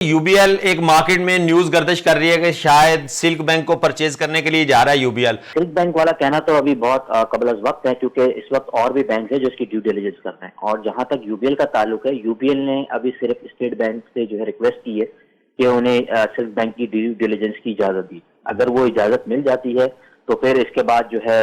UBL एक market में news गर्दिश कर रही है कि शायद सिल्क बैंक को परचेज करने के लिए जा रहा है यूबीएल। सिल्क बैंक वाला कहना तो अभी बहुत कबल वक्त है, क्योंकि इस वक्त और भी बैंक है जो इसकी ड्यू डिलिजेंस कर रहे हैं। और जहां तक यूबीएल का ताल्लुक है, यूबीएल ने अभी सिर्फ स्टेट बैंक से जो है रिक्वेस्ट की है कि उन्हें सिल्क बैंक की ड्यू डिलिजेंस की इजाजत दी। अगर वो इजाजत मिल जाती है तो फिर इसके बाद जो है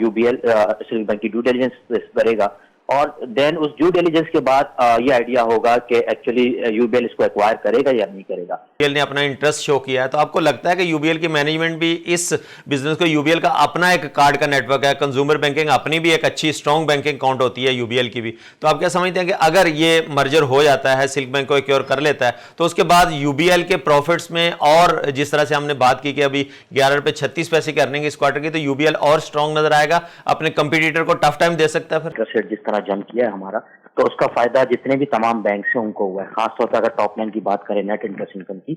यूबीएल सिल्क बैंक की ड्यू डिलिजेंस करेगा और देन उस ड्यू डिलिजेंस के बाद ये आइडिया होगा कि एक्चुअली यूबीएल इसको एक्वायर करेगा या नहीं करेगा। यूबीएल ने अपना इंटरेस्ट शो किया है, तो आपको लगता है कि यूबीएल की मैनेजमेंट भी इस बिजनेस को, यूबीएल का अपना एक कार्ड का नेटवर्क है, कंज्यूमर बैंकिंग अपनी भी एक अच्छी स्ट्रॉन्ग बैंकिंग अकाउंट होती है यूबीएल की भी, तो आप क्या समझते हैं कि अगर ये मर्जर हो जाता है, सिल्क बैंक को एक्योर कर लेता है, तो उसके बाद यूबीएल के प्रॉफिट्स में, और जिस तरह से हमने बात की कि अभी 11 रुपए 36 पैसे की अर्निंग इस क्वार्टर की, तो यूबीएल और स्ट्रॉन्ग नजर आएगा, अपने कंपटीटर को टफ टाइम दे सकता है। फिर इंटरेस्ट रेट जिस तरह जम किया है हमारा, तो उसका फायदा जितने भी तमाम बैंक हैं उनको हुआ है। खासतौर पर अगर टॉप लाइन की बात करें नेट इंटरेस्ट इनकम की,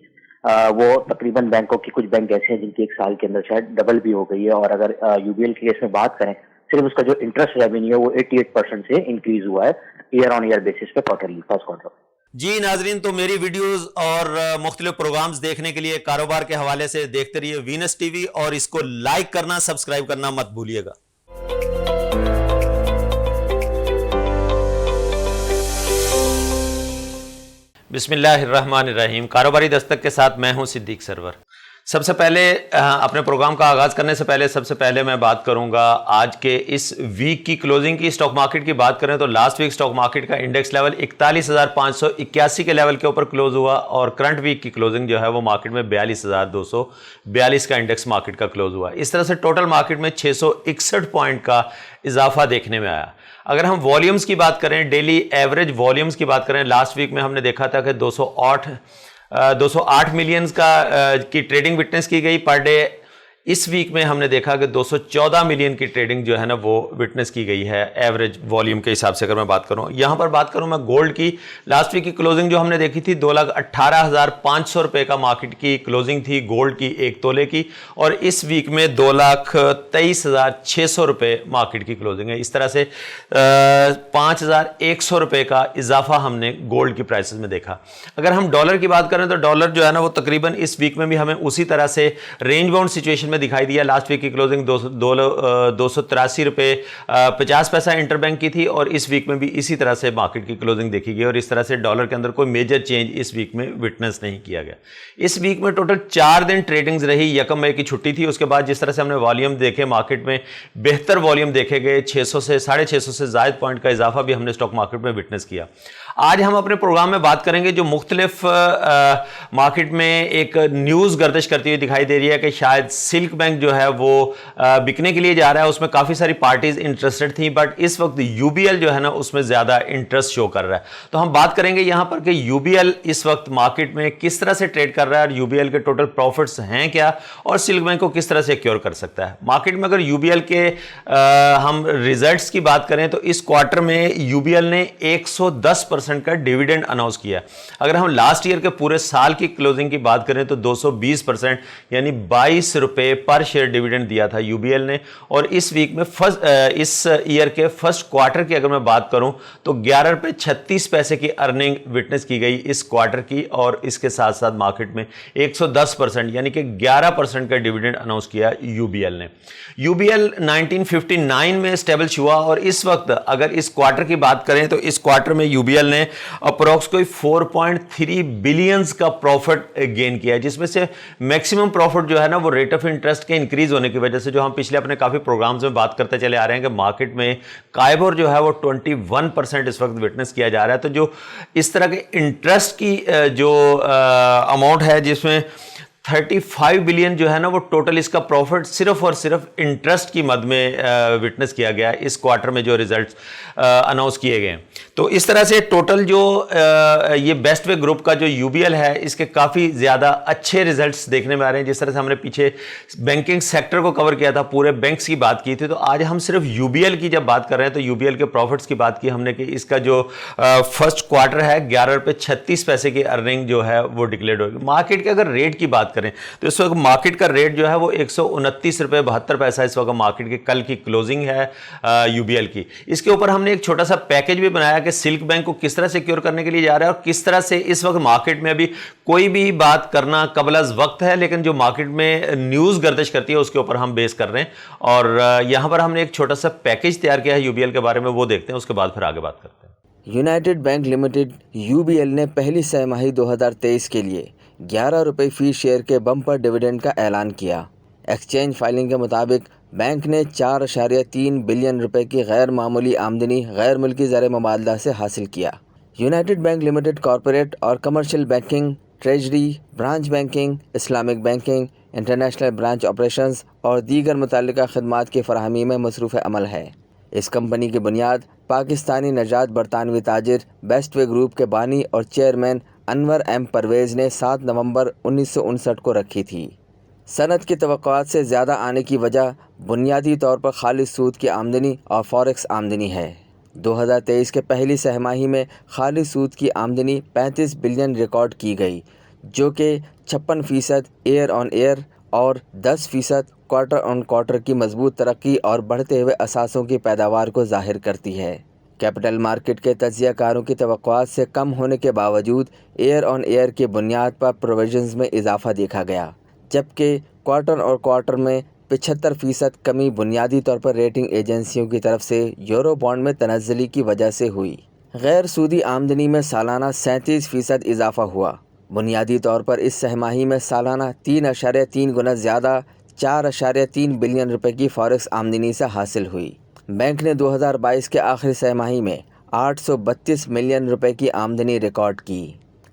वो तकरीबन बैंकों की, कुछ बैंक ऐसे हैं जिनकी एक साल के अंदर शायद डबल भी हो गई है। और अगर यूबीएल के केस में बात करें, सिर्फ उसका जो इंटरेस्ट रेवेन्यू है वो 88% से इंक्रीज हुआ है ईयर ऑन ईयर बेसिस पे क्वार्टरली, फर्स्ट क्वार्टर। जी नाजरीन, तो मेरी वीडियोस और मुख्तलिफ प्रोग्राम्स देखने के लिए कारोबार के हवाले से देखते रहिए वीनस टीवी, और इसको लाइक करना, सब्सक्राइब करना मत भूलिएगा। बिस्मिल्लाहिर्रहमानिर्रहीम। कारोबारी दस्तक के साथ मैं हूं सिद्दीक सरवर। सबसे पहले अपने प्रोग्राम का आगाज़ करने से पहले सबसे पहले मैं बात करूंगा आज के इस वीक की क्लोजिंग की। स्टॉक मार्केट की बात करें तो लास्ट वीक स्टॉक मार्केट का इंडेक्स लेवल 41,581 के लेवल के ऊपर क्लोज हुआ, और करंट वीक की क्लोजिंग जो है वो मार्केट में 42,242 का इंडेक्स मार्केट का क्लोज हुआ। इस तरह से टोटल मार्केट में 661 पॉइंट का इजाफा देखने में आया। अगर हम वॉल्यूम्स की बात करें, डेली एवरेज वॉल्यूम्स की बात करें, लास्ट वीक में हमने देखा था कि 208 मिलियंस की ट्रेडिंग विटनेस की गई पर डे। इस वीक में हमने देखा कि 214 मिलियन की ट्रेडिंग जो है ना वो विटनेस की गई है एवरेज वॉल्यूम के हिसाब से। अगर मैं बात करूं, यहां पर बात करूं मैं गोल्ड की, लास्ट वीक की क्लोजिंग जो हमने देखी थी 2,18,500 रुपए का मार्केट की क्लोजिंग थी गोल्ड की 1 तोले की, और इस वीक में 2,23,600 रुपए मार्केट की क्लोजिंग है। इस तरह से 5,100 रुपए का इजाफा हमने गोल्ड की प्राइसेस में देखा। अगर हम डॉलर की बात करें तो डॉलर जो है ना वो तकरीबन इस वीक में भी हमें उसी तरह से रेंज बाउंड सिचुएशन में दिखाई दिया। लास्ट वीक की क्लोजिंग 283 रुपए 50 पैसा इंटरबैंक की थी, और इस वीक में भी इसी तरह से मार्केट की क्लोजिंग देखी गई, और इस तरह से डॉलर के अंदर कोई मेजर चेंज इस वीक में विटनेस नहीं किया गया। इस वीक में टोटल 4 दिन ट्रेडिंग्स रही। यकम मई की छुट्टी थी, उसके बाद जिस तरह से हमने वॉल्यूम देखे मार्केट में, बेहतर वॉल्यूम देखे गए, 600 से 650 से ज्यादा पॉइंट का इजाफा भी हमने स्टॉक मार्केट में विटनेस किया। आज हम अपने प्रोग्राम में बात करेंगे जो मुख्तलिफ मार्केट में एक न्यूज गर्दिश करती हुई दिखाई दे रही है कि शायद सिल्क बैंक जो है वो बिकने के लिए जा रहा है। उसमें काफी सारी पार्टीज इंटरेस्टेड थी, बट इस वक्त यूबीएल जो है ना उसमें ज्यादा इंटरेस्ट शो कर रहा है। तो हम बात करेंगे यहां पर कि यूबीएल इस वक्त मार्केट में किस तरह से ट्रेड कर रहा है, और यूबीएल के टोटल प्रॉफिट्स हैं क्या, और सिल्क बैंक को किस तरह से क्योर कर सकता है मार्केट में। अगर यूबीएल के हम रिजल्ट्स की बात करें तो इस क्वार्टर में यूबीएल ने 110% का डिविडेंड अनाउंस किया। अगर हम लास्ट ईयर के पूरे साल की क्लोजिंग की बात करें तो 220% यानी 22 रुपए पर शेयर डिविडेंड दिया था यूबीएल ने। और इस वीक में इस ईयर के फर्स्ट क्वार्टर की अगर मैं बात करूं तो 11 रुपए 36 पैसे की अर्निंग विटनेस की गई इस क्वार्टर की, और इसके साथ साथ मार्केट में 110% यानी कि 11% का डिविडेंड अनाउंस किया यूबीएल ने। यूबीएल 1959 में स्टेबलिश हुआ, और इस वक्त अगर इस क्वार्टर की बात करें तो इस क्वार्टर में यूबीएल ने अप्रोक्स कोई 4.3 बिलियंस का प्रॉफिट गेन किया है, जिसमें से मैक्सिमम प्रॉफिट जो है ना वो रेट ऑफ इंटरेस्ट के इंक्रीज होने की वजह से, जो हम पिछले अपने काफी प्रोग्राम्स में बात करते चले आ रहे हैं कि मार्केट में काइबोर जो है वो 21% इस वक्त विटनेस किया जा रहा है। तो जो इस तरह के इंटरेस्ट की जो अमाउंट है, जिसमें 35 बिलियन जो है ना वो टोटल इसका प्रॉफिट सिर्फ और सिर्फ इंटरेस्ट की मद में विटनेस किया गया इस क्वार्टर में जो रिजल्ट्स अनाउंस किए गए। तो इस तरह से टोटल जो ये बेस्ट वे ग्रुप का जो यूबीएल है, इसके काफ़ी ज़्यादा अच्छे रिजल्ट्स देखने में आ रहे हैं। जिस तरह से हमने पीछे बैंकिंग सेक्टर को कवर किया था, पूरे बैंक्स की बात की थी, तो आज हम सिर्फ यूबीएल की जब बात कर रहे हैं तो यूबीएल के प्रॉफिट्स की बात की हमने कि इसका जो फर्स्ट क्वार्टर है 11 रुपये 36 पैसे की अर्निंग जो है वो डिक्लेयर होगी। मार्केट के अगर रेट की बात करें तो इस वक्त मार्केट का रेट जो है वो 129 रुपये 72 पैसा इस वक्त मार्केट की कल की क्लोजिंग है यूबीएल की। इसके ऊपर हमने एक छोटा सा पैकेज भी बनाया कि कि सिल्क बैंक को किस तरह सिक्योर करने के लिए जा रहा है और किस तरह से इस वक्त मार्केट में अभी कोई भी बात करना कबल अज़ वक्त है, लेकिन जो मार्केट में न्यूज़ गर्दिश करती है उसके ऊपर हम बेस कर रहे हैं। और यहाँ पर हमने एक छोटा सा पैकेज तैयार किया है यूबीएल के बारे में, वो देखते हैं, उसके बाद फिर आगे बात करते हैं। यूनाइटेड बैंक लिमिटेड यूबीएल ने पहली तिमाही 2023 के लिए 11 रुपये फी शेयर के बम्पर डिविडेंड का ऐलान किया। एक्सचेंज फाइलिंग के मुताबिक बैंक ने 4.3 बिलियन रुपए की गैर मामूली आमदनी गैर मुल्की ज़र मुबादला से हासिल किया। यूनाइटेड बैंक लिमिटेड कॉरपोरेट और commercial banking, treasury, branch banking, Islamic banking, international branch operations और दीगर मुतल्लिका खदमात की फराहमी में मसरूफ़ अमल है। इस कंपनी की बुनियाद पाकिस्तानी नजात बरतानवी ताजिर बेस्टवे ग्रुप के बानी और चेयरमैन अनवर एम परवेज़ ने 7 नवंबर 1959 को रखी थी। सनत की तवक्कुआत से ज़्यादा आने की वजह बुनियादी तौर पर खालिस सूद की आमदनी और फॉरेक्स आमदनी है। 2023 के पहली तिमाही में खालिस सूद की आमदनी 35 बिलियन रिकॉर्ड की गई, जो कि 56% ईयर ऑन ईयर और 10% क्वार्टर ऑन क्वार्टर की मजबूत तरक्की और बढ़ते हुए असासों की पैदावार को जाहिर करती है। कैपिटल मार्केट के तज्ज़ियाकारों की तवक्कुआत से कम होने के बावजूद ईयर ऑन ईयर की बुनियाद पर प्रोविजंस में इजाफा देखा गया, जबकि क्वार्टर और क्वार्टर में 75% कमी बुनियादी तौर पर रेटिंग एजेंसियों की तरफ से यूरो बॉन्ड में तनज़्ज़ुली की वजह से हुई। गैर सूदी आमदनी में सालाना 37% इजाफा हुआ। बुनियादी तौर पर इस तिमाही में सालाना 3.3 गुना ज़्यादा 4.3 बिलियन रुपए की फॉरेक्स आमदनी से हासिल हुई। बैंक ने 2022 के आखिरी तिमाही में 832 मिलियन रुपए की आमदनी रिकॉर्ड की।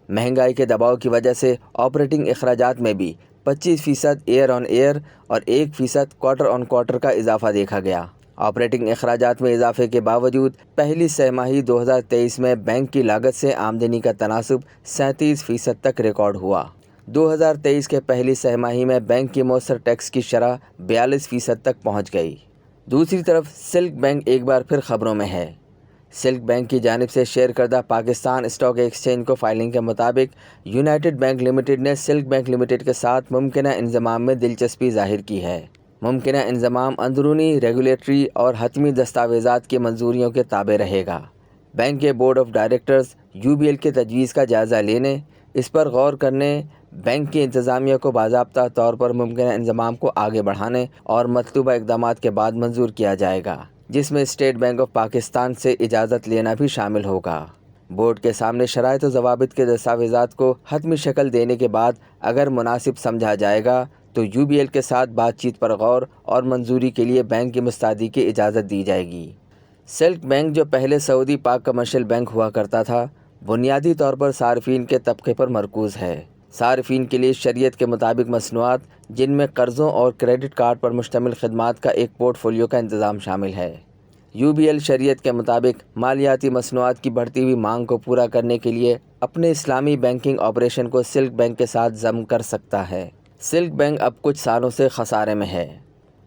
महंगाई के दबाव की वजह से ऑपरेटिंग अखराजात में भी 25% ईयर ऑन ईयर और 1% क्वार्टर ऑन क्वार्टर का इजाफा देखा गया। ऑपरेटिंग अखराजात में इजाफे के बावजूद पहली तिमाही 2023 में बैंक की लागत से आमदनी का तनासुब 37% तक रिकॉर्ड हुआ। 2023 के पहली तिमाही में बैंक की मौसर टैक्स की शरह 42% तक पहुंच गई। दूसरी तरफ सिल्क बैंक एक बार फिर खबरों में है। सिल्क बैंक की जानिब से शेयर करदा पाकिस्तान स्टॉक एक्सचेंज को फाइलिंग के मुताबिक यूनाइटेड बैंक लिमिटेड ने सिल्क बैंक लिमिटेड के साथ मुमकिना इंज़माम में दिलचस्पी जाहिर की है। मुमकिना इंज़माम अंदरूनी रेगुलेटरी और हतमी दस्तावेज़ात की मंजूरियों के ताबे रहेगा। बैंक के बोर्ड ऑफ डायरेक्टर्स यूबीएल के तजवीज़ का जायज़ा लेने, इस पर गौर करने, बैंक की इंतज़ामिया को बाज़ाब्ता तौर पर मुमकिना इंज़माम को आगे बढ़ाने और मतलूबा इक़दामात के बाद मंजूर किया जाएगा, जिसमें स्टेट बैंक ऑफ पाकिस्तान से इजाज़त लेना भी शामिल होगा। बोर्ड के सामने शराइत व ज़वाबित के दस्तावेज़ात को हतमी शक्ल देने के बाद अगर मुनासिब समझा जाएगा तो यूबीएल के साथ बातचीत पर गौर और मंजूरी के लिए बैंक की मुस्तैदी की इजाज़त दी जाएगी। सिल्क बैंक, जो पहले सऊदी पाक कमर्शियल बैंक हुआ करता था, बुनियादी तौर पर सार्फिन के तबके पर मरकूज़ है। सार्फिन के लिए शरीयत के मुताबिक मसनूआत, जिनमें कर्ज़ों और क्रेडिट कार्ड पर मुश्तमिल खदमात का एक पोर्टफोलियो का इंतज़ाम शामिल है। यूबीएल शरीयत के मुताबिक मालियाती मसनूआत की बढ़ती हुई मांग को पूरा करने के लिए अपने इस्लामी बैंकिंग ऑपरेशन को सिल्क बैंक के साथ ज़म कर सकता है। सिल्क बैंक अब कुछ सालों से खसारे में है।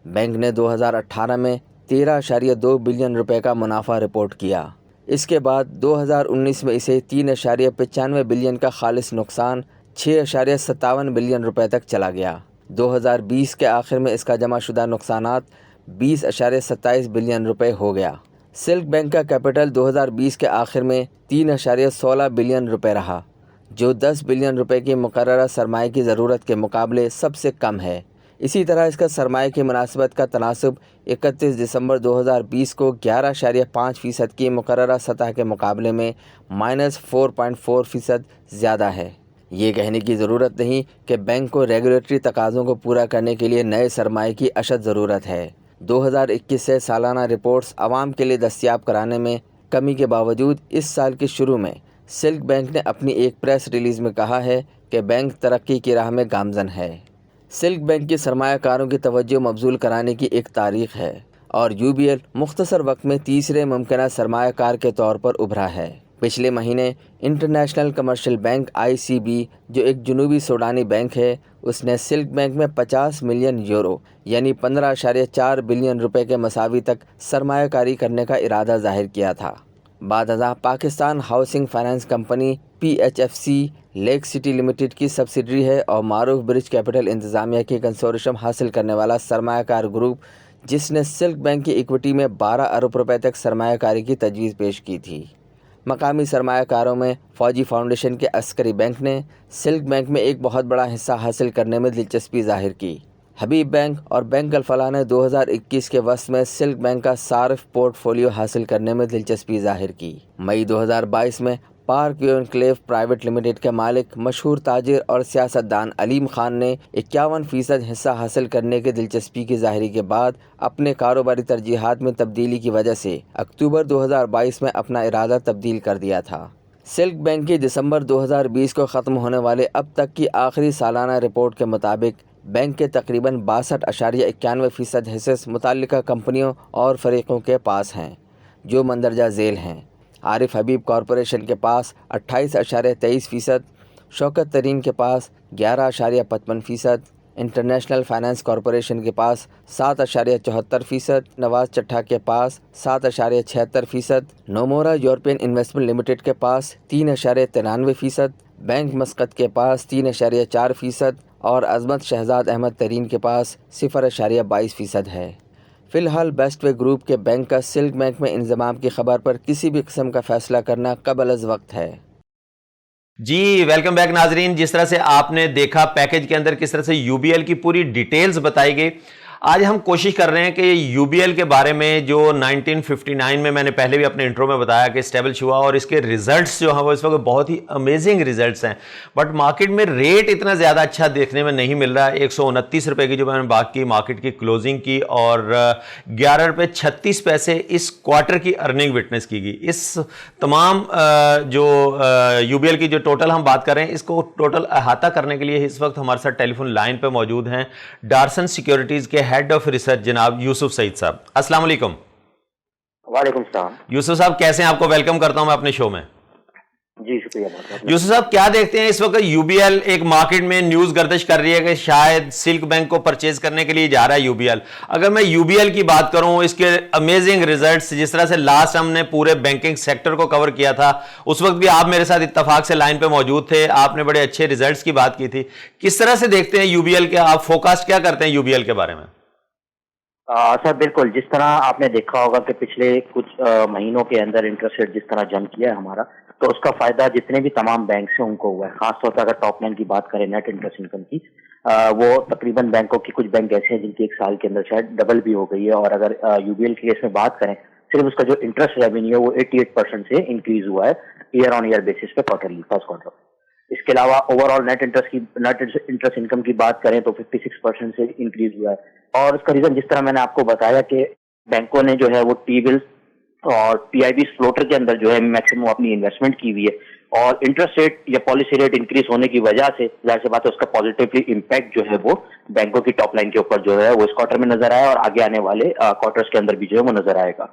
बैंक ने 2018 में 13.2 बिलियन रुपए का मुनाफा रिपोर्ट किया। इसके बाद 2019 में इसे 3.95 बिलियन का खालिस नुकसान 6.57 बिलियन रुपए तक चला गया। 2020 के आखिर में इसका जमाशुदा नुकसानात 20.27 बिलियन रुपए हो गया। सिल्क बैंक का कैपिटल 2020 के आखिर में 3.16 बिलियन रुपए रहा, जो 10 बिलियन रुपए की मुकर्ररा सरमाए की ज़रूरत के मुकाबले सबसे कम है। इसी तरह इसका सरमाए की मुनासिबत का तनासुब 31 दिसंबर 2020 को 11.5% की मुकर्ररा सतह के मुकाबले में -4.4% ज़्यादा है। ये कहने की ज़रूरत नहीं कि बैंक को रेगुलेटरी तकाज़ों को पूरा करने के लिए नए सरमाए की अशद ज़रूरत है। 2021 से सालाना रिपोर्ट्स आवाम के लिए दस्तियाब कराने में कमी के बावजूद इस साल के शुरू में सिल्क बैंक ने अपनी एक प्रेस रिलीज़ में कहा है कि बैंक तरक्की की राह में गामज़न है। सिल्क बैंक की सरमायाकारों की तवज्जो मबजूल कराने की एक तारीख़ है और यूबीएल मुख्तसर वक्त में तीसरे मुमकिना सरमायाकार के तौर पर उभरा है। पिछले महीने इंटरनेशनल कमर्शियल बैंक ICB, जो एक जुनूबी सूडानी बैंक है, उसने सिल्क बैंक में 50 मिलियन यूरो यानी 15.4 बिलियन रुपए के मसावी तक सरमायाकारी करने का इरादा जाहिर किया था। बादअज़ां Pakistan housing finance company PHFC lake city limited की सब्सिडरी है और मारूफ ब्रिज कैपिटल इंतज़ामिया की कंसोर्शियम हासिल करने वाला सरमायाकार ग्रुप, जिसने सिल्क बैंक की इक्विटी में 12 अरब रुपए तक सरमायाकारी की तजवीज़ पेश की थी। मकामी सरमायाकारों में फौजी फाउंडेशन के अस्करी बैंक ने सिल्क बैंक में एक बहुत बड़ा हिस्सा हासिल करने में दिलचस्पी जाहिर की। हबीब बैंक और बैंक अल-फलाह ने 2021 के वस्त में सिल्क बैंक का सार्फ पोर्टफोलियो हासिल करने में दिलचस्पी जाहिर की। मई 2022 में park view enclave private limited के मालिक मशहूर ताजिर और सियासतदान अलीम खान ने 51% हिस्सा हासिल करने की दिलचस्पी की जाहिरी के बाद अपने कारोबारी तरजीहात में तब्दीली की वजह से अक्टूबर 2022 में अपना इरादा तब्दील कर दिया था। सिल्क बैंक की दिसंबर 2020 को ख़त्म होने वाले अब तक की आखिरी सालाना रिपोर्ट के मुताबिक बैंक के तकरीबन 62.91% हिस्से मुतल्लिका कंपनियों और फरीकों के पास हैं जो मंदरजा झेल हैं। आरिफ हबीब कॉरपोरेशन के पास 28.23%, शौकत तरीन के पास 11.55%, इंटरनेशनल फाइनेंस कॉरपोरेशन के पास 7.74%, नवाज चट्ठा के पास 7.76%, नोमोरा यूरोपियन इन्वेस्टमेंट लिमिटेड के पास 3.93%, बैंक मस्कत के पास 3.4% और अजमत शहजाद अहमद तरीन के पास 0.22% है। फिलहाल बेस्टवे ग्रुप के बैंक का सिल्क बैंक में इंजमाम की खबर पर किसी भी किस्म का फैसला करना कबल अज़ वक्त है। जी वेलकम बैक नाजरीन। जिस तरह से आपने देखा पैकेज के अंदर किस तरह से यूबीएल की पूरी डिटेल्स बताई गई, आज हम कोशिश कर रहे हैं कि यूबीएल के बारे में जो 1959 में मैंने पहले भी अपने इंट्रो में बताया कि स्टेब्लिश हुआ और इसके रिजल्ट्स जो हैं वो इस वक्त बहुत ही अमेजिंग रिजल्ट्स हैं, बट मार्केट में रेट इतना ज़्यादा अच्छा देखने में नहीं मिल रहा है। 129 रुपये की जो मैंने बात की मार्केट की क्लोजिंग की और 11.36 इस क्वार्टर की अर्निंग विटनेस की गई। इस तमाम जो यूबीएल की जो टोटल हम बात कर रहे हैं इसको टोटल अहाता करने के लिए इस वक्त हमारे साथ टेलीफोन लाइन पर मौजूद हैं डार्सन सिक्योरिटीज़ के हेड ऑफ रिसर्च जनाब यूसुफ सईद साहब। अस्सलाम वालेकुम। वालेकुम सलाम। यूसुफ साहब कैसे हैं? आपको वेलकम करता हूं मैं अपने शो में। जी शुक्रिया बहुत। यूसुफ साहब क्या देखते हैं इस वक्त यूबीएल एक मार्केट में न्यूज गर्दिश कर रही है कि शायद सिल्क बैंक को परचेज करने के लिए जा रहा है यूबीएल। अगर मैं यूबीएल की बात करूं, इसके अमेजिंग रिजल्ट्स, जिस तरह से लास्ट हमने पूरे बैंकिंग सेक्टर को कवर किया था, उस वक्त भी आप मेरे साथ इत्तफाक से लाइन पे मौजूद थे, आपने बड़े अच्छे रिजल्ट्स की बात की थी। किस तरह से देखते हैं यूबीएल के, आप फोकास्ट क्या करते हैं यूबीएल के बारे में? सर बिल्कुल, जिस तरह आपने देखा होगा कि पिछले कुछ महीनों के अंदर इंटरेस्ट रेट जिस तरह जंप किया है हमारा, तो उसका फायदा जितने भी तमाम बैंक हैं उनको हुआ है। खासतौर पर अगर टॉप लाइन की बात करें नेट इंटरेस्ट इनकम की, वो तकरीबन बैंकों की कुछ बैंक ऐसे हैं जिनकी एक साल के अंदर शायद डबल भी हो गई है। और अगर यूबीएल के केस में बात करें, सिर्फ उसका जो इंटरेस्ट रेवेन्यू है वो 88% से इंक्रीज हुआ है ईयर ऑन ईयर बेसिस पे क्वार्टरली फर्स्ट क्वार्टर। इसके अलावा ओवरऑल नेट इंटरेस्ट इनकम की बात करें तो 56% से इंक्रीज हुआ है। और उसका रीजन जिस तरह मैंने आपको बताया कि बैंकों ने जो है वो टी बिल्स और पीआईबी फ्लोटर के अंदर जो है मैक्सिमम अपनी इन्वेस्टमेंट की हुई है और इंटरेस्ट रेट या पॉलिसी रेट इंक्रीज होने की वजह से जाहिर सी बात है उसका पॉजिटिवली इम्पैक्ट जो है वो बैंकों की टॉप लाइन के ऊपर जो है वो इस क्वार्टर में नजर आया और आगे आने वाले क्वार्टर्स के अंदर भी जो है वो नजर आएगा।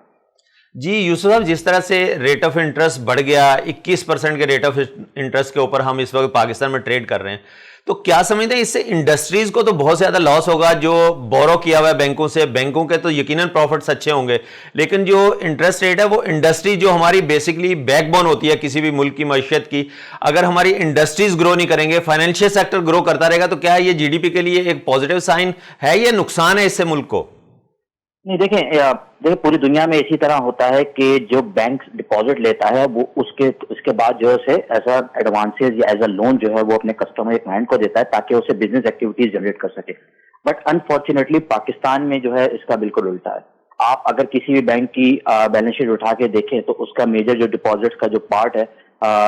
जी यूसुफ साहब, जिस तरह से रेट ऑफ इंटरेस्ट बढ़ गया, 21% के रेट ऑफ इंटरेस्ट के ऊपर हम इस वक्त पाकिस्तान में ट्रेड कर रहे हैं, तो क्या समझते हैं इससे इंडस्ट्रीज को तो बहुत ज्यादा लॉस होगा जो बोरो किया हुआ है बैंकों से? बैंकों के तो यकीनन प्रॉफिट्स अच्छे होंगे, लेकिन जो इंटरेस्ट रेट है वो इंडस्ट्री जो हमारी बेसिकली बैकबोन होती है किसी भी मुल्क की मईशत की, अगर हमारी इंडस्ट्रीज ग्रो नहीं करेंगे, फाइनेंशियल सेक्टर ग्रो करता रहेगा, तो क्या ये जीडीपी के लिए एक पॉजिटिव साइन है या नुकसान है इससे मुल्क को? नहीं, देखिए पूरी दुनिया में इसी तरह होता है कि जो बैंक डिपॉजिट लेता है वो उसके बाद जो है एज अ एडवांसेज या एज अ लोन जो है वो अपने कस्टमर या क्लाइंट को देता है ताकि उसे बिजनेस एक्टिविटीज जनरेट कर सके। बट अनफॉर्चुनेटली पाकिस्तान में जो है इसका बिल्कुल उल्टा है। आप अगर किसी भी बैंक की बैलेंस शीट उठा के देखें तो उसका मेजर जो डिपॉजिट का जो पार्ट है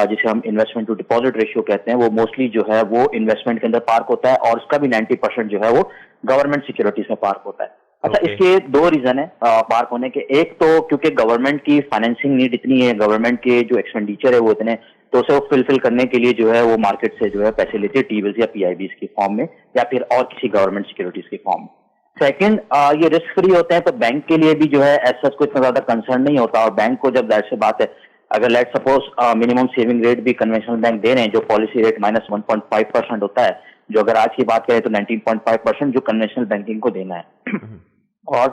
जिसे हम इन्वेस्टमेंट टू डिपॉजिट रेशियो कहते हैं, वो मोस्टली जो है वो इन्वेस्टमेंट के अंदर पार्क होता है और उसका भी 90% जो है वो गवर्नमेंट सिक्योरिटीज में पार्क होता है। अच्छा, इसके दो रीजन है पार्क होने के। एक तो क्योंकि गवर्नमेंट की फाइनेंसिंग नीड इतनी है, गवर्नमेंट के जो एक्सपेंडिचर है वो इतने, तो उसे वो फुलफिल करने के लिए जो है वो मार्केट से जो है पैसे लेते हैं टी बिल्स या पीआईबीज की फॉर्म में या फिर और किसी गवर्नमेंट सिक्योरिटीज की फॉर्म में। सेकंड, ये रिस्क फ्री होते हैं तो बैंक के लिए भी जो है ऐसा कोई इतना ज्यादा कंसर्न नहीं होता। और बैंक को जब जाहिर सी बात है अगर let suppose minimum saving rate भी कन्वेंशनल बैंक दे रहे हैं जो पॉलिसी रेट -1.5% होता है, जो अगर आज की बात करें तो 19.5% जो कन्वेंशनल बैंकिंग को देना है और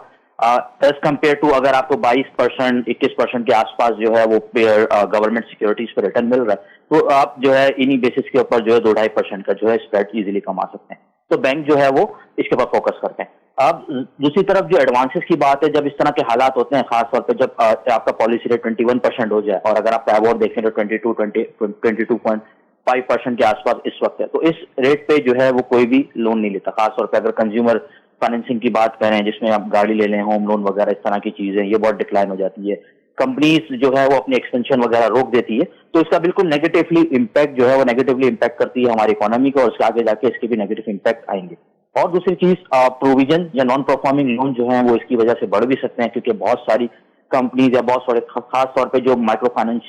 एज कम्पेयर टू अगर आपको 22%, 21% के आसपास जो है वो गवर्नमेंट सिक्योरिटीज पर रिटर्न मिल रहा है, तो आप जो है इन्हीं बेसिस के ऊपर जो है 2-2.5% का जो है स्प्रेड इजीली कमा सकते हैं। तो बैंक जो है वो इसके ऊपर फोकस करते हैं। अब दूसरी तरफ जो एडवांसेस की बात है, जब इस तरह के हालात होते हैं, खासतौर पे जब आपका पॉलिसी रेट 21% हो जाए, और अगर आप पैबोर देखें तो 22.5% के आसपास इस वक्त है, तो इस रेट पे जो है वो कोई भी लोन नहीं लेता। खासतौर पे अगर कंज्यूमर फाइनेंसिंग की बात करें, जिसमें आप गाड़ी ले लें, होम लोन वगैरह, इस तरह की चीजें, ये बहुत डिक्लाइन हो जाती है। कंपनीज जो है वो अपनी एक्सपेंशन वगैरह रोक देती है, तो इसका बिल्कुल नेगेटिवली इम्पैक्ट जो है वो नेगेटिवली इम्पैक्ट करती है हमारी इकोनॉमी को, और उसके आगे जाके इसके भी नेगेटिव इम्पैक्ट आएंगे। और दूसरी चीज, प्रोविजन या नॉन परफॉर्मिंग लोन जो है वो इसकी वजह से बढ़ भी सकते हैं, क्योंकि बहुत सारी कंपनीज या बहुत सारे खास तौर पे जो माइक्रो फाइनेंस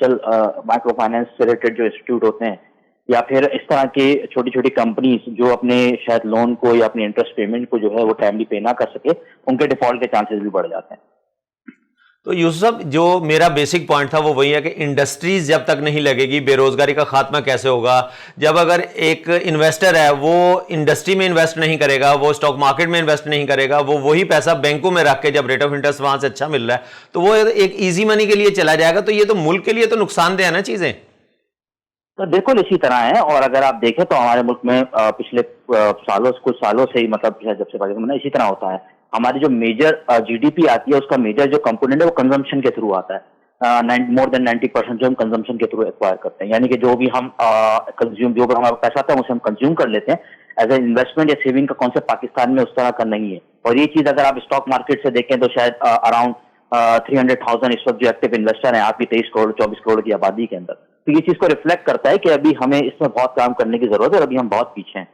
से रिलेटेड जो इंस्टीट्यूट होते हैं, या फिर इस तरह के छोटी छोटी कंपनीज जो अपने शायद लोन को या अपने इंटरेस्ट पेमेंट को जो है वो टाइमली पे ना कर सके, उनके डिफॉल्ट के चांसेस भी बढ़ जाते हैं। तो यूसुफ साहब, जो मेरा बेसिक पॉइंट था वो वही है कि इंडस्ट्रीज जब तक नहीं लगेगी, बेरोजगारी का खात्मा कैसे होगा? जब अगर एक इन्वेस्टर है वो इंडस्ट्री में इन्वेस्ट नहीं करेगा, वो स्टॉक मार्केट में इन्वेस्ट नहीं करेगा, वो वही पैसा बैंकों में रख के, जब रेट ऑफ इंटरेस्ट वहां से अच्छा मिल रहा है, तो वो एक इजी मनी के लिए चला जाएगा, तो ये तो मुल्क के लिए तो नुकसानदेह है ना चीजें। तो बिल्कुल इसी तरह है, और अगर आप देखें तो हमारे मुल्क में पिछले कुछ सालों से ही, मतलब जब से पाकिस्तान इसी तरह होता है। हमारी जो मेजर जीडीपी आती है, उसका मेजर जो कंपोनेंट है वो कंजम्पशन के थ्रू आता है। मोर देन 90% जो हम कंजम्पशन के थ्रू एक्वायर करते हैं, यानी कि जो भी हम कंज्यूम, जो भी हमारा पैसा आता है उसे हम कंज्यूम कर लेते हैं। एज ए इन्वेस्टमेंट या सेविंग का कॉन्सेप्ट पाकिस्तान में उस तरह का नहीं है। और ये चीज अगर आप स्टॉक मार्केट से देखें तो शायद अराउंड 300,000 इस वक्त जो एक्टिव इन्वेस्टर हैं आपकी 23 करोड़ 24 करोड़ की आबादी के अंदर, तो ये चीज को रिफ्लेक्ट करता है कि अभी हमें इसमें बहुत काम करने की जरूरत है और अभी हम बहुत पीछे हैं।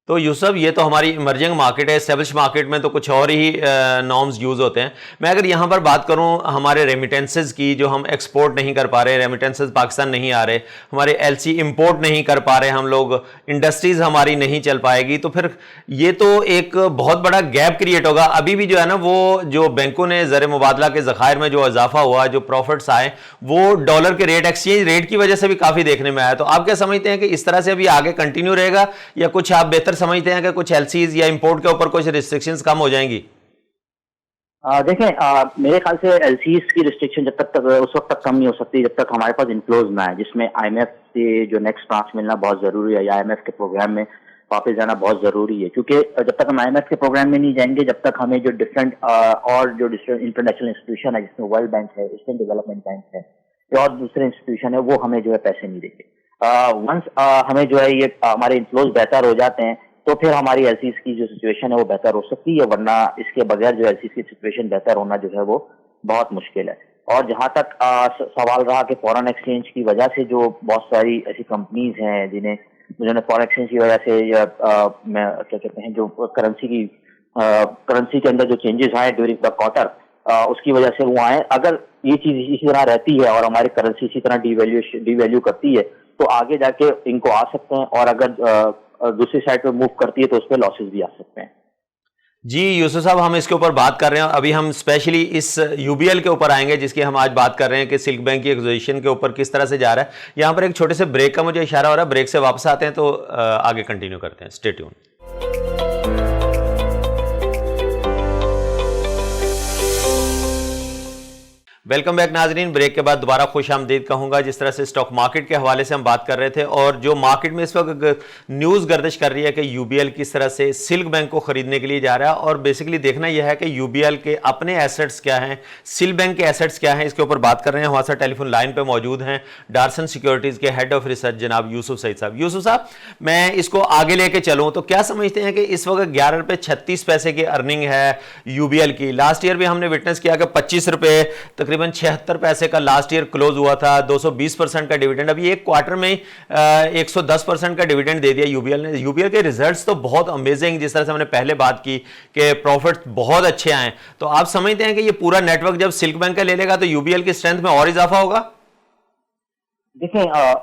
तो यूसुफ, ये तो हमारी इमर्जिंग मार्केट है। एस्टेब्लिश मार्केट में तो कुछ और ही नॉर्म्स यूज़ होते हैं। मैं अगर यहाँ पर बात करूँ हमारे रेमिटेंसेज की, जो हम एक्सपोर्ट नहीं कर पा रहे, रेमिटेंसेज पाकिस्तान नहीं आ रहे, हमारे एलसी इंपोर्ट नहीं कर पा रहे हम लोग, इंडस्ट्रीज़ हमारी नहीं चल पाएगी, तो फिर ये तो एक बहुत बड़ा गैप क्रिएट होगा। अभी भी जो है ना, वो जो बैंकों ने ज़र मुबादला के ज़खायर में जो इजाफा हुआ, जो प्रॉफिट्स आए, वो डॉलर के रेट, एक्सचेंज रेट की वजह से भी काफ़ी देखने में आया। तो आप क्या समझते हैं कि इस तरह से अभी आगे कंटिन्यू रहेगा, या कुछ आप बेहतर समझते हैं कि कुछ एलसीज या इंपोर्ट के ऊपर कुछ रिस्ट्रिक्शंस कम हो जाएंगी? देखें, मेरे ख्याल से एलसीज की रिस्ट्रिक्शन जब तक उस वक्त तक कम नहीं हो सकती जब तक हमारे पास इनफ्लोज ना है, जिसमें आईएमएफ से जो नेक्स्ट ट्रांच मिलना बहुत जरूरी है, या आईएमएफ के प्रोग्राम में वापस जाना बहुत जरूरी है। क्योंकि जब तक हम आईएमएफ के प्रोग्राम में नहीं जाएंगे, जब तक हमें जो डिफरेंट और जो इंटरनेशनल इंस्टीट्यूशन है, जिसमें वर्ल्ड बैंक है, एशियन डेवलपमेंट बैंक है, या और दूसरे इंस्टीट्यूशन है, वो हमें जो है पैसे नहीं देंगे। वंस हमें जो है ये हमारे इनफ्लोज बेहतर हो जाते हैं, तो फिर हमारी एलसीज की जो सिचुएशन है वो बेहतर हो सकती है, वरना इसके बगैर जो एलसीज की सिचुएशन बेहतर होना जो है वो बहुत मुश्किल है। और जहां तक सवाल रहा कि फॉरेन एक्सचेंज की वजह से जो बहुत सारी ऐसी कंपनीज हैं जिन्होंने फॉरेन एक्सचेंज की वजह से, या क्या कहते हैं, जो करेंसी के अंदर जो चेंजेस आए ड्यूरिंग द क्वार्टर, उसकी वजह से वो आए। अगर ये चीज इसी तरह रहती है और हमारी करेंसी इसी तरह डिवैल्यू करती है, तो आगे जाके इनको आ सकते हैं, और अगर दूसरी साइड पे मूव करती है तो उस पर लॉसेस भी आ सकते हैं। जी यूसुफ साहब, हम इसके ऊपर बात कर रहे हैं। अभी हम स्पेशली इस यूबीएल के ऊपर आएंगे, जिसकी हम आज बात कर रहे हैं कि सिल्क बैंक की एक्विजिशन के ऊपर किस तरह से जा रहा है। यहाँ पर एक छोटे से ब्रेक का मुझे इशारा हो रहा है, ब्रेक से वापस आते हैं तो आगे कंटिन्यू करते हैं। Stay tune. वेलकम बैक नाजरीन। ब्रेक के बाद दोबारा खुश आमदीद कहूँगा। जिस तरह से स्टॉक मार्केट के हवाले से हम बात कर रहे थे, और जो मार्केट में इस वक्त न्यूज़ गर्दिश कर रही है कि यूबीएल किस तरह से सिल्क बैंक को खरीदने के लिए जा रहा है, और बेसिकली देखना यह है कि यूबीएल के अपने एसेट्स क्या हैं, सिल्क बैंक के एसेट्स क्या हैं, इसके ऊपर बात कर रहे हैं। हमारे साथ टेलीफोन लाइन पर मौजूद हैं डारसन सिक्योरिटीज़ के हेड ऑफ रिसर्च जनाब यूसुफ सईद साहब। यूसुफ साहब, मैं इसको आगे लेके चलूँ तो क्या समझते हैं कि इस वक्त 11 रुपये 36 पैसे की अर्निंग है यूबीएल की। लास्ट ईयर भी हमने विटनेस किया कि 25 रुपये तकरीबन 76 पैसे का लास्ट ईयर क्लोज हुआ था, 220% का डिविडेंड। अभी एक क्वार्टर में 110% का डिविडेंड दे दिया यूबीएल ने। यूबीएल के रिजल्ट्स तो बहुत अमेजिंग, जिस तरह से हमने पहले बात की कि प्रॉफिट बहुत अच्छे आए। तो आप समझते हैं कि ये पूरा नेटवर्क जब सिल्क बैंक का ले लेगा तो यूबीएल की स्ट्रेंथ में और इजाफा होगा? देखें,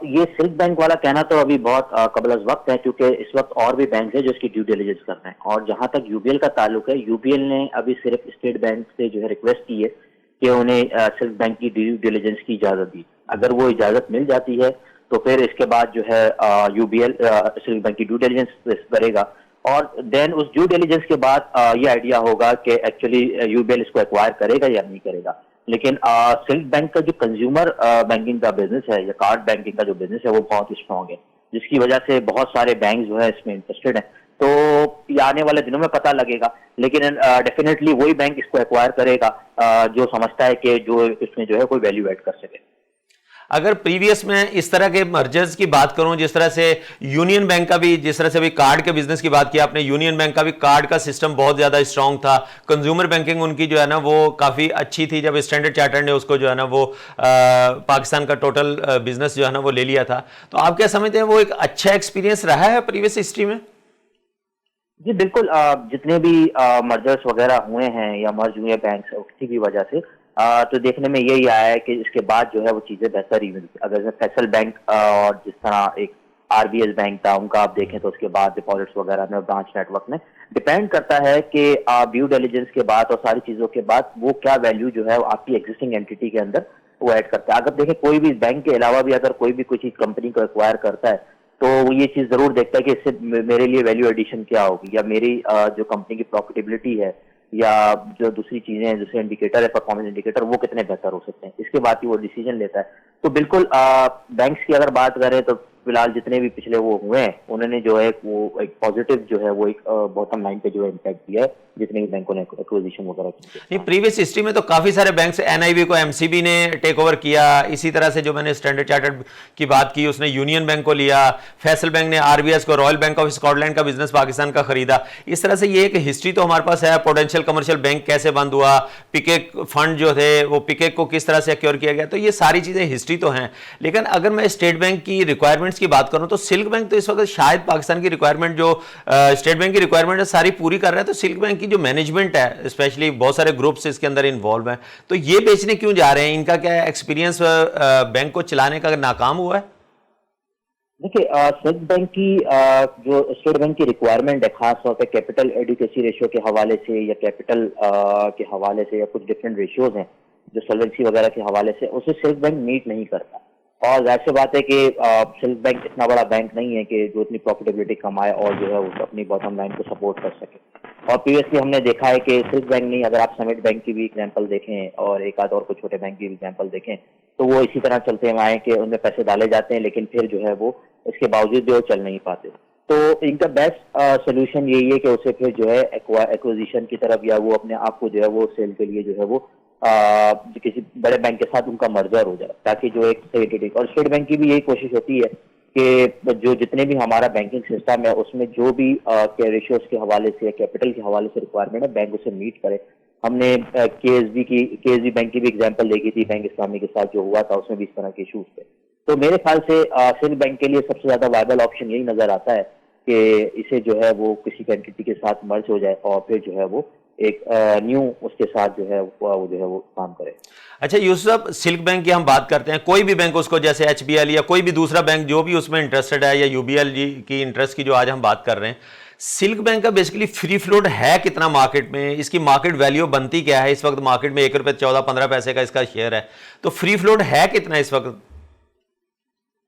ये सिल्क बैंक वाला कहना तो अभी बहुत कबल अज़ वक्त है, क्योंकि इस वक्त और भी बैंक है जो इसकी ड्यू डिलिजेंस कर रहे हैं। और जहां तक यूबीएल का ताल्लुक है, यूबीएल ने अभी सिर्फ स्टेट बैंक से जो है रिक्वेस्ट की है कि उन्हें सिल्क बैंक की ड्यू डिलिजेंस की इजाजत दी। अगर वो इजाजत मिल जाती है तो फिर इसके बाद जो है यूबीएल सिल्क बैंक की ड्यू डिलिजेंस करेगा, और देन उस ड्यू डिलिजेंस के बाद ये आइडिया होगा कि एक्चुअली यूबीएल इसको एक्वायर करेगा या नहीं करेगा। लेकिन सिल्क बैंक का जो कंज्यूमर बैंकिंग का बिजनेस है या कार्ड बैंकिंग का जो बिजनेस है वो बहुत ही स्ट्रॉन्ग है, जिसकी वजह से बहुत सारे बैंक जो है इसमें इंटरेस्टेड हैं। तो ये आने वाले दिनों में पता लगेगा, लेकिन डेफिनेटली वही बैंक इसको एक्वायर करेगा जो समझता है कि जो इसमें जो है कोई वैल्यू ऐड कर सके। अगर प्रीवियस में इस तरह के मर्जर्स की बात करूं, जिस तरह से यूनियन बैंक का भी, जिस तरह से अभी कार्ड के बिजनेस की बात की आपने, यूनियन बैंक का भी कार्ड का सिस्टम बहुत ज्यादा स्ट्रांग था, कंज्यूमर बैंकिंग उनकी जो है ना वो काफी अच्छी थी, जब स्टैंडर्ड चार्टर्ड ने उसको जो है ना वो पाकिस्तान का टोटल बिजनेस जो है ना वो ले लिया था। तो आप क्या समझते हैं वो एक अच्छा एक्सपीरियंस रहा है प्रीवियस हिस्ट्री में? जी बिल्कुल, जितने भी मर्जर्स वगैरह हुए हैं या मर्ज हुए बैंक किसी भी वजह से, तो देखने में यही आया है कि इसके बाद जो है वो चीजें बेहतर ही मिलती। अगर फैसल बैंक और जिस तरह एक आरबीएस बैंक था उनका आप देखें, तो उसके बाद डिपॉजिट्स वगैरह में, ब्रांच नेटवर्क में डिपेंड करता है कि ड्यू डिलिजेंस के बाद और सारी चीजों के बाद वो क्या वैल्यू जो है आपकी एग्जिस्टिंग एंटिटी के अंदर वो ऐड करता है। अगर देखें कोई भी बैंक के अलावा भी अगर कोई भी कुछ कंपनी को एक्वायर करता है तो वो ये चीज जरूर देखता है कि इससे मेरे लिए वैल्यू एडिशन क्या होगी, या मेरी जो कंपनी की प्रॉफिटेबिलिटी है या जो दूसरी चीजें हैं, दूसरे इंडिकेटर है, परफॉर्मेंस इंडिकेटर, वो कितने बेहतर हो सकते हैं, इसके बाद ही वो डिसीजन लेता है। तो बिल्कुल बैंक्स की अगर बात करें तो फिलहाल जितने भी पिछले वो हुए हैं उन्होंने जो है वो एक पॉजिटिव जो है वो एक बॉटम लाइन पे जो है इम्पैक्ट दिया है, जितने भी बैंकों ने एक्विजिशन वगैरह की। नहीं, प्रीवियस हिस्ट्री में तो काफी सारे बैंक्स, एनआईबी को एमसीबी ने टेक ओवर किया, इसी तरह से जो मैंने स्टैंडर्ड चार्टर्ड की बात की उसने यूनियन बैंक को लिया, फैसल बैंक ने आरबीएस को, रॉयल बैंक ऑफ स्कॉटलैंड का बिजनेस पाकिस्तान का खरीदा। इस तरह से ये एक हिस्ट्री तो हमारे पास है। पोटेंशियल कमर्शियल बैंक कैसे बंद हुआ, पिकेक फंड जो थे वो पिकेक को किस तरह से एक्योर किया गया, तो ये सारी चीजें हिस्ट्री तो हैं। लेकिन अगर मैं स्टेट बैंक की रिक्वायरमेंट्स की बात करूं तो सिल्क बैंक तो इस वक्त शायद पाकिस्तान की रिक्वायरमेंट जो स्टेट बैंक की रिक्वायरमेंट है सारी पूरी कर रहा है। तो सिल्क बैंक की जो मैनेजमेंट है, स्पेशली बहुत सारे ग्रुप्स इसके अंदर इन्वॉल्व हैं, तो ये बेचने क्यों जा रहे हैं? इनका क्या एक्सपीरियंस बैंक को चलाने का नाकाम हुआ है? देखिए, सिल्क बैंक की जो स्टेट बैंक की रिक्वायरमेंट है, खास तौर पे कैपिटल एडिक्वेसी रेशियो के हवाले से या कैपिटल के हवाले से या कुछ डिफरेंट रेशियोज हैं जो सॉल्वेंसी वगैरह के हवाले से, उसे सिल्क बैंक मीट नहीं करता। और जाहिर सी बात है कि सिल्क बैंक इतना बड़ा बैंक नहीं है कि जो इतनी प्रॉफिटेबिलिटी कमाए और जो है वो अपनी बॉटम लाइन को सपोर्ट कर सके। और प्रीवियसली हमने देखा है कि सिल्क बैंक नहीं, अगर आप समिट बैंक की भी एग्जांपल देखें और एक आध और कुछ छोटे बैंक की भी एग्जांपल देखें, तो वो इसी तरह चलते हुए आए कि उनमें पैसे डाले जाते हैं लेकिन फिर जो है वो इसके बावजूद भी वो चल नहीं पाते। तो इनका बेस्ट सोल्यूशन यही है कि उसे फिर जो है एक्विजिशन की तरफ या वो अपने आप को जो है वो सेल के लिए जो है वो किसी बड़े बैंक के साथ उनका मर्जर हो जाए, ताकि जो एक स्टेट, और स्टेट बैंक की भी यही कोशिश होती है कि जो जितने भी हमारा बैंकिंग सिस्टम है उसमें जो भी रेशियोज के हवाले से, कैपिटल के हवाले से रिक्वायरमेंट है, बैंक उसे मीट करे। हमने केएसबी बैंक की भी एग्जांपल देखी थी, बैंक इस्लामी के साथ जो हुआ था उसमें भी इस तरह के इशूज थे। तो मेरे ख्याल से सिल्क बैंक के लिए सबसे ज्यादा वायबल ऑप्शन यही नजर आता है कि इसे जो है वो किसी एंटिटी के साथ मर्ज हो जाए और फिर जो है वो एक न्यू उसके साथ जो है वो काम करे। अच्छा यूसुफ, सिल्क बैंक की हम बात करते हैं, कोई भी बैंक उसको, जैसे एचबीएल या कोई भी दूसरा बैंक जो भी उसमें इंटरेस्टेड है, या यूबीएल जी की इंटरेस्ट की जो आज हम बात कर रहे हैं, सिल्क बैंक का बेसिकली फ्री फ्लोट है कितना मार्केट में? इसकी मार्केट वैल्यू बनती क्या है? इस वक्त मार्केट में 1 रुपये 14-15 पैसे का इसका शेयर है, तो फ्री फ्लोट है कितना इस वक्त?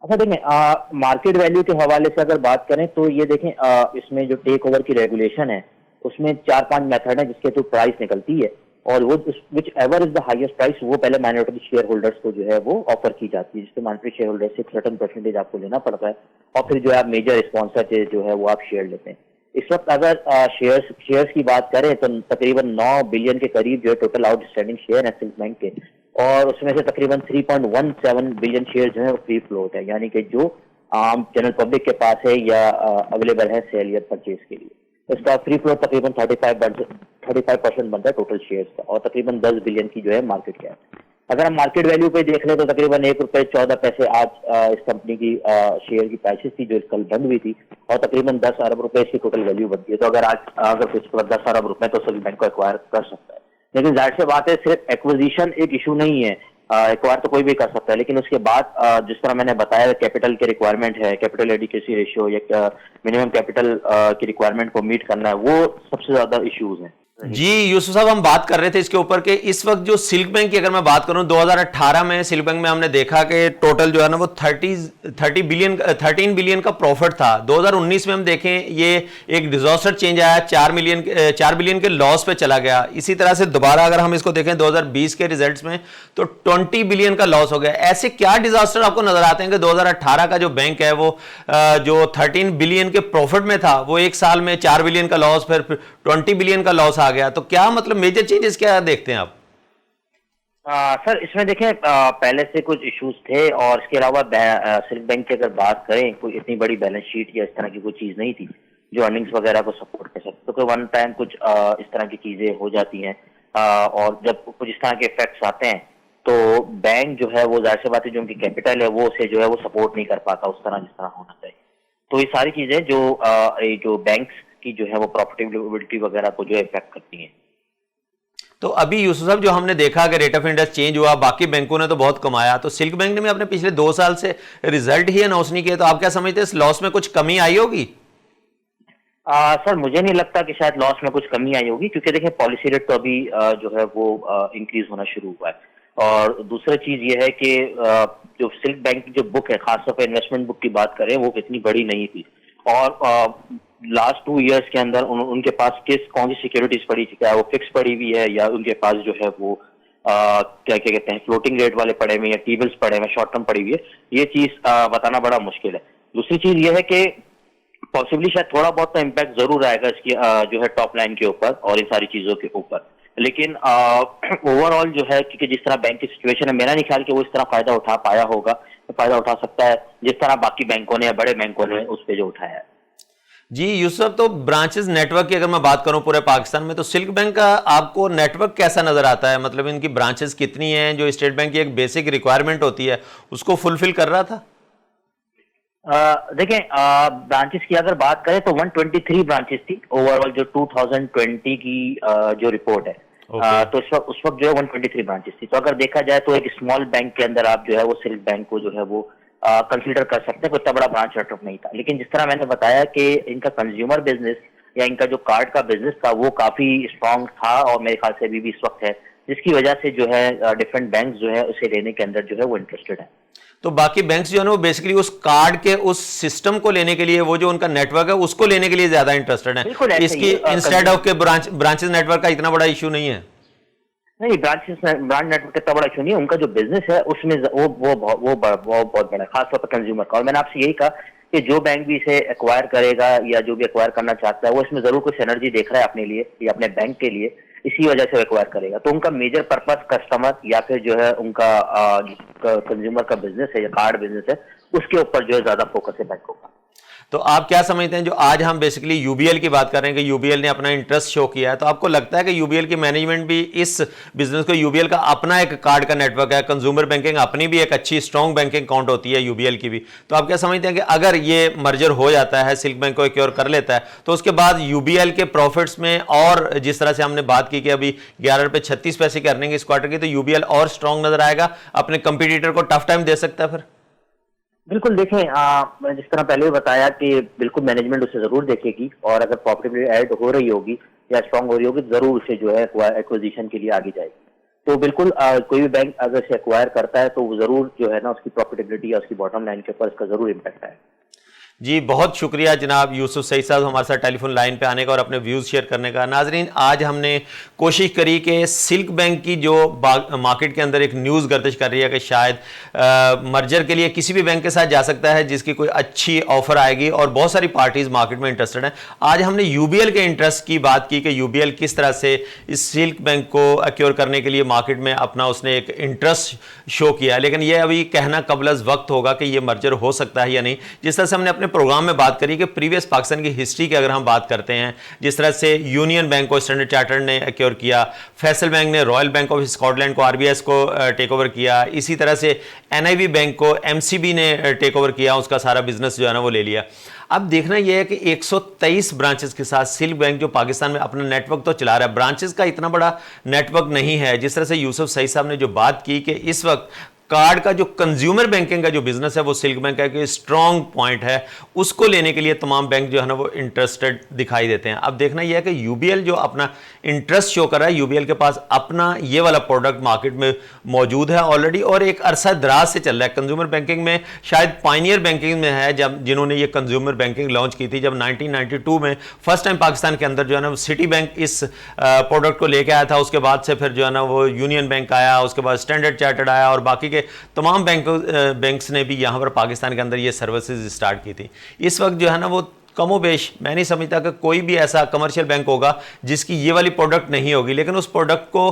अच्छा देखें, मार्केट वैल्यू के हवाले से अगर बात करें तो ये देखें, इसमें जो टेक ओवर की रेगुलेशन है उसमें 4-5 मेथड है जिसके थ्रू प्राइस निकलती है, और वो which ever is the highest price वो पहले माइनॉरिटी शेयर होल्डर्स को जो है वो ऑफर की जाती है, जिससे माइनॉरिटी शेयर होल्डर से एक सर्टेन परसेंटेज आपको लेना पड़ता है, और फिर जो है आप मेजर स्पॉन्सर जो है वो आप शेयर लेते हैं। इस वक्त अगर शेयर्स की बात करें तो तकरीबन 9 बिलियन के करीब जो है टोटल आउटस्टैंडिंग शेयर है सिल्क बैंक के, और उसमें से तकरीबन 3.17 बिलियन शेयर जो है फ्री फ्लोट है, यानी कि जो आम जनरल पब्लिक के पास है या अवेलेबल है सेल या परचेज के लिए। इसका फ्री फ्लोट तकरीबन 35% बनता है टोटल शेयर्स का, और तकरीबन 10 बिलियन की जो है मार्केट कैप। अगर हम मार्केट वैल्यू पे देख लें तो तकरीबन 1 रुपये 14 पैसे आज इस कंपनी की शेयर की प्राइसेस थी जो कल बंद हुई थी, और तकरीबन 10 अरब रुपए इसकी टोटल वैल्यू बनती है। तो अगर कुछ 10 अरब रुपए तो सभी बैंक को एक्वायर कर सकता है। लेकिन जाहिर सी बात है सिर्फ एक्विजिशन एक इशू नहीं है, एक्वायर तो कोई भी कर सकता है, लेकिन उसके बाद जिस तरह मैंने बताया कैपिटल की रिक्वायरमेंट है, कैपिटल एडिक्वेसी रेशियो या मिनिमम कैपिटल की रिक्वायरमेंट को मीट करना है, वो सबसे ज्यादा इश्यूज हैं। जी यूसुफ साहब, हम बात कर रहे थे इसके ऊपर कि इस वक्त जो सिल्क बैंक की अगर मैं बात करूं 2018 में सिल्क बैंक में हमने देखा कि टोटल जो है ना वो 13 बिलियन का प्रॉफिट था। 2019 में हम देखें ये एक डिजास्टर चेंज आया, 4 बिलियन के लॉस पे चला गया। इसी तरह से दोबारा अगर हम इसको देखें 2020 के रिजल्ट्स में तो 20 बिलियन का लॉस हो गया। ऐसे क्या डिजास्टर आपको नजर आते हैं कि 2018 का जो बैंक है वो जो 13 बिलियन के प्रॉफिट में था वो एक साल में 4 बिलियन का लॉस, फिर 20 बिलियन का लॉस आ गया। तो क्या मतलब मेजर चेंजेस क्या देखते हैं आप? सर इसमें देखें पहले से कुछ इश्यूज थे और इसके अलावा सिल्क बैंक की अगर बात करें कोई इतनी बड़ी बैलेंस शीट या इस तरह की कोई चीज नहीं थी जो अर्निंग्स वगैरह को सपोर्ट कर सकते। तो कोई वन टाइम कुछ इस तरह की चीजें हो जाती हैं और जब कुछ इस तरह के इफेक्ट्स आते हैं तो बैंक जो है वो जाहिर सी बात है जो उनकी कैपिटल है वो उसे जो है वो सपोर्ट नहीं कर पाता उस तरह जिस तरह होना चाहिए। तो ये सारी चीजें जो बैंक्स की जो है वो प्रॉफिटेबिलिटी वगैरह को जो इफेक्ट करती हैं। तो अभी यूसुफ साहब जो हमने देखा कि रेट ऑफ इंटरेस्ट चेंज हुआ, बाकी बैंकों ने तो बहुत कमाया, तो सिल्क बैंक ने भी अपने पिछले 2 साल से रिजल्ट ही अनाउंस नहीं किया। तो आप क्या समझते हैं इस लॉस में कुछ कमी आई होगी? सर मुझे नहीं लगता कि शायद लॉस में कुछ कमी आई होगी क्योंकि देखिए पॉलिसी रेट तो अभी जो है वो इंक्रीज होना शुरू हुआ है। और दूसरा चीज ये है कि जो सिल्क बैंक की जो बुक है खासतौर पर इन्वेस्टमेंट बुक की बात करें वो इतनी बड़ी नहीं थी और लास्ट 2 इयर्स के अंदर उनके पास कौन सी सिक्योरिटीज पड़ी थी, क्या वो फिक्स पड़ी हुई है या उनके पास जो है वो क्या क्या कहते हैं फ्लोटिंग रेट वाले पड़े हुए या टी बिल्स पड़े हुए शॉर्ट टर्म पड़ी हुई है, ये चीज बताना बड़ा मुश्किल है। दूसरी चीज ये है कि पॉसिबली शायद थोड़ा बहुत तो इम्पैक्ट जरूर आएगा इसकी जो है टॉप लाइन के ऊपर और इन सारी चीजों के ऊपर, लेकिन ओवरऑल जो है क्योंकि जिस तरह बैंक की सिचुएशन है मेरा नहीं ख्याल कि वो इस तरह फायदा उठा पाया होगा। तो फायदा उठा सकता है जिस तरह बाकी बैंकों ने या बड़े बैंकों ने उस पर जो उठाया है। जी यूसुफ, तो ब्रांचेस नेटवर्क की अगर मैं बात करूं पूरे पाकिस्तान में तो सिल्क बैंक का आपको नेटवर्क कैसा नजर आता है? मतलब इनकी ब्रांचेस कितनी हैं जो स्टेट बैंक की एक बेसिक रिक्वायरमेंट होती है उसको फुलफिल कर रहा था? देखें ब्रांचेस की अगर बात करें तो 123 ब्रांचेस थी ओवरऑल जो 2020 की जो रिपोर्ट है। तो उस वक्त जो है 123 ब्रांचेस थी। तो अगर देखा जाए तो एक स्मॉल बैंक के अंदर आप जो है वो सिल्क बैंक को जो है वो कंसीडर कर सकते हैं, कोई इतना बड़ा ब्रांच नेटवर्क नहीं था। लेकिन जिस तरह मैंने बताया कि इनका कंज्यूमर बिजनेस या इनका जो कार्ड का बिजनेस था वो काफी स्ट्रांग था और मेरे ख्याल से अभी भी इस वक्त है, जिसकी वजह से जो है डिफरेंट बैंक जो है उसे लेने के अंदर जो है वो इंटरेस्टेड है। तो बाकी बैंक्स जो है ना वो बेसिकली उस कार्ड के उस सिस्टम को लेने के लिए, वो जो उनका नेटवर्क है उसको लेने के लिए ज्यादा इंटरेस्टेड है, इसकी इंस्टेड ऑफ के ब्रांचेस नेटवर्क का इतना बड़ा इशू नहीं है। नहीं, ब्रांड नेटवर्क इतना बड़ा इशू नहीं है, उनका जो बिजनेस है उसमें वो बहुत बड़ा है खासतौर पर कंज्यूमर का। और मैंने आपसे यही कहा कि जो बैंक भी इसे एक्वायर करेगा या जो भी एक्वायर करना चाहता है वो इसमें जरूर कुछ एनर्जी देख रहा है अपने लिए या अपने बैंक के लिए, इसी वजह से वो एक्वायर करेगा। तो उनका मेजर पर्पस कस्टमर या फिर जो है उनका कंज्यूमर का बिजनेस है या कार्ड बिजनेस है उसके ऊपर जो है ज्यादा फोकस है बैंकों का। तो आप क्या समझते हैं जो आज हम बेसिकली यूबीएल की बात कर रहे हैं कि यूबीएल ने अपना इंटरेस्ट शो किया है, तो आपको लगता है कि यूबीएल की मैनेजमेंट भी इस बिजनेस को, यूबीएल का अपना एक कार्ड का नेटवर्क है, कंज्यूमर बैंकिंग अपनी भी एक अच्छी स्ट्रॉन्ग बैंकिंग अकाउंट होती है यूबीएल की भी, तो आप क्या समझते हैं कि अगर ये मर्जर हो जाता है, सिल्क बैंक को एक्योर कर लेता है, तो उसके बाद यूबीएल के प्रॉफिट्स में और जिस तरह से हमने बात की कि अभी 11 रुपये 36 पैसे की अर्निंग इस क्वार्टर की, तो यूबीएल और स्ट्रॉन्ग नजर आएगा, अपने कंपटीटर को टफ टाइम दे सकता है? फिर बिल्कुल देखें, मैंने जिस तरह पहले भी बताया कि बिल्कुल मैनेजमेंट उसे जरूर देखेगी और अगर प्रॉफिटेबिलिटी ऐड हो रही होगी या स्ट्रांग हो रही होगी तो जरूर उसे जो है एक्विजिशन के लिए आगे जाएगी। तो बिल्कुल कोई भी बैंक अगर इसे एक्वायर करता है तो वो जरूर जो है ना उसकी प्रॉफिटेबिलिटी या उसकी बॉटम लाइन के ऊपर इसका जरूर इम्पैक्ट आएगा। जी बहुत शुक्रिया जनाब यूसुफ सईद साहब हमारे साथ टेलीफोन लाइन पे आने का और अपने व्यूज़ शेयर करने का। नाजरीन, आज हमने कोशिश करी कि सिल्क बैंक की जो मार्केट के अंदर एक न्यूज़ गर्दिश कर रही है कि शायद मर्जर के लिए किसी भी बैंक के साथ जा सकता है जिसकी कोई अच्छी ऑफर आएगी और बहुत सारी पार्टीज मार्केट में इंटरेस्टेड हैं। आज हमने यूबीएल के इंटरेस्ट की बात की कि यूबीएल किस तरह से इस सिल्क बैंक को एक्योर करने के लिए मार्केट में अपना उसने एक इंटरेस्ट शो किया, लेकिन यह अभी कहना कबल वक्त होगा कि यह मर्जर हो सकता है या नहीं। जिस तरह से हमने अपने प्रोग्राम में बात करी कि प्रीवियस पाकिस्तान की हिस्ट्री की अगर हम बात करते हैं, जिस तरह से यूनियन बैंक को स्टैंडर्ड चार्टर्ड ने एक्योर किया, फैसल बैंक ने रॉयल बैंक ऑफ स्कॉटलैंड को आरबीएस को टेक ओवर किया, इसी तरह से एनआईबी बैंक को एमसीबी ने टेक ओवर किया, उसका सारा बिजनेस जो है ना वो ले लिया। अब देखना यह है कि 123 ब्रांचेस के साथ सिल्क बैंक जो पाकिस्तान में अपना नेटवर्क तो चला रहा है, ब्रांचेस का इतना बड़ा नेटवर्क नहीं है। जिस तरह से यूसुफ सईद साहब ने जो बात की कि इस वक्त कार्ड का जो कंज्यूमर बैंकिंग का जो बिजनेस है वो सिल्क बैंक का एक स्ट्रॉन्ग पॉइंट है, उसको लेने के लिए तमाम बैंक जो है ना वो इंटरेस्टेड दिखाई देते हैं। अब देखना यह है कि यूबीएल जो अपना इंटरेस्ट शो कर रहा है, यूबीएल के पास अपना ये वाला प्रोडक्ट मार्केट में मौजूद है ऑलरेडी और एक अरसा दराज से चल रहा है। कंज्यूमर बैंकिंग में शायद पायनियर बैंकिंग में है, जब जिन्होंने ये कंज्यूमर बैंकिंग लॉन्च की थी, जब 1992 में फर्स्ट टाइम पाकिस्तान के अंदर जो है ना सिटी बैंक इस प्रोडक्ट को लेके आया था। उसके बाद से फिर जो है ना वो यूनियन बैंक आया, उसके बाद स्टैंडर्ड चार्टर्ड आया और बाकी के तमाम बैंक्स ने भी यहाँ पर पाकिस्तान के अंदर ये सर्विसेज स्टार्ट की थी। इस वक्त जो है ना वो कमोबेश मैं नहीं समझता कि कोई भी ऐसा कमर्शियल बैंक होगा जिसकी ये वाली प्रोडक्ट नहीं होगी, लेकिन उस प्रोडक्ट को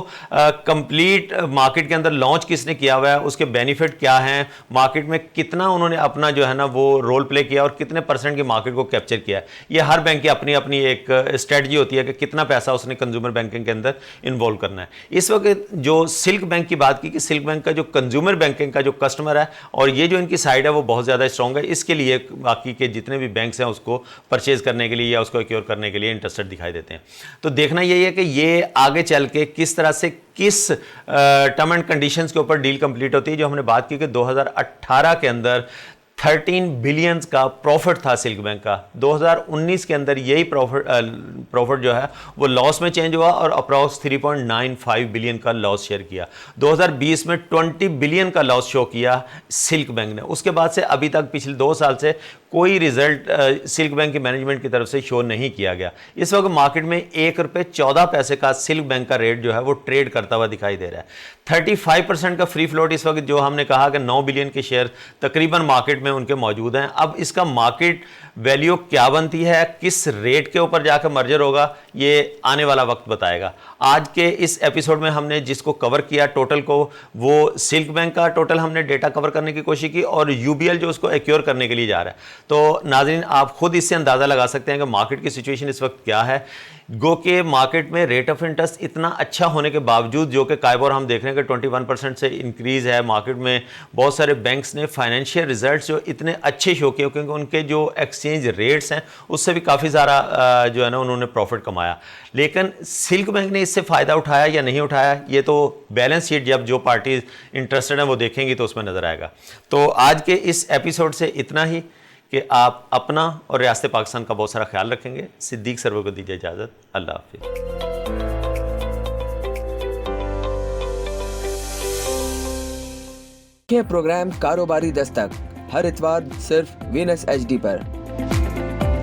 कंप्लीट मार्केट के अंदर लॉन्च किसने किया हुआ है, उसके बेनिफिट क्या हैं, मार्केट में कितना उन्होंने अपना जो है ना वो रोल प्ले किया और कितने परसेंट की मार्केट को कैप्चर किया है। ये हर बैंक की अपनी अपनी एक स्ट्रेटजी होती है कि कितना पैसा उसने कंज्यूमर बैंकिंग के अंदर इन्वॉल्व करना है। इस वक्त जो सिल्क बैंक की बात की कि सिल्क बैंक का जो कंज्यूमर बैंकिंग का जो कस्टमर है और ये जो इनकी साइड है वो बहुत ज़्यादा स्ट्रॉन्ग है, इसके लिए बाकी के जितने भी बैंक्स हैं उसको परचेज करने के लिए या उसको एक्योर करने के लिए इंटरेस्टेड दिखाई देते हैं। तो देखना यही है कि ये आगे चल के किस तरह से किस टर्म एंड कंडीशंस के ऊपर डील कंप्लीट होती है। जो हमने बात की कि 2018 के अंदर 13 बिलियन का प्रॉफिट था सिल्क बैंक का, 2019 के अंदर यही प्रॉफिट जो है वो लॉस में चेंज हुआ और अप्रॉक्स 3.95 बिलियन का लॉस शेयर किया। 2020 में 20 बिलियन का लॉस शो किया सिल्क बैंक ने। उसके बाद से अभी तक पिछले 2 साल से कोई रिजल्ट सिल्क बैंक की मैनेजमेंट की तरफ से शो नहीं किया गया। इस वक्त मार्केट में ₹1.14 का सिल्क बैंक का रेट जो है वो ट्रेड करता हुआ दिखाई दे रहा है। 35% का फ्री फ्लोट इस वक्त जो हमने कहा कि 9 बिलियन के शेयर तकरीबन मार्केट में उनके मौजूद हैं। अब इसका मार्केट वैल्यू क्या बनती है, किस रेट के ऊपर जाकर मर्जर होगा, ये आने वाला वक्त बताएगा। आज के इस एपिसोड में हमने जिसको कवर किया टोटल को, वो सिल्क बैंक का टोटल हमने डेटा कवर करने की कोशिश की और यूबीएल जो उसको एक्योर करने के लिए जा रहा है। तो नाज़रीन आप खुद इससे अंदाज़ा लगा सकते हैं कि मार्केट की सिचुएशन इस वक्त क्या है। गो के मार्केट में रेट ऑफ इंटरेस्ट इतना अच्छा होने के बावजूद जो कि काइबोर हम देख रहे हैं कि 21% से इंक्रीज़ है। मार्केट में बहुत सारे बैंक्स ने फाइनेंशियल रिजल्ट्स जो इतने अच्छे शो किए क्योंकि उनके जो एक्सचेंज रेट्स हैं उससे भी काफ़ी ज़्यादा जो है ना उन्होंने प्रॉफिट कमाया। लेकिन सिल्क बैंक ने इससे फ़ायदा उठाया या नहीं उठाया, ये तो बैलेंस शीट जब जो पार्टी इंटरेस्टेड हैं वो देखेंगी तो उसमें नज़र आएगा। तो आज के इस एपिसोड से इतना ही कि आप अपना और रियासत पाकिस्तान का बहुत सारा ख्याल रखेंगे। सिद्दीक सरवर को दीजिए इजाज़त। अल्लाह हाफिज़। प्रोग्राम कारोबारी दस्तक हर इतवार सिर्फ वीनस HD पर।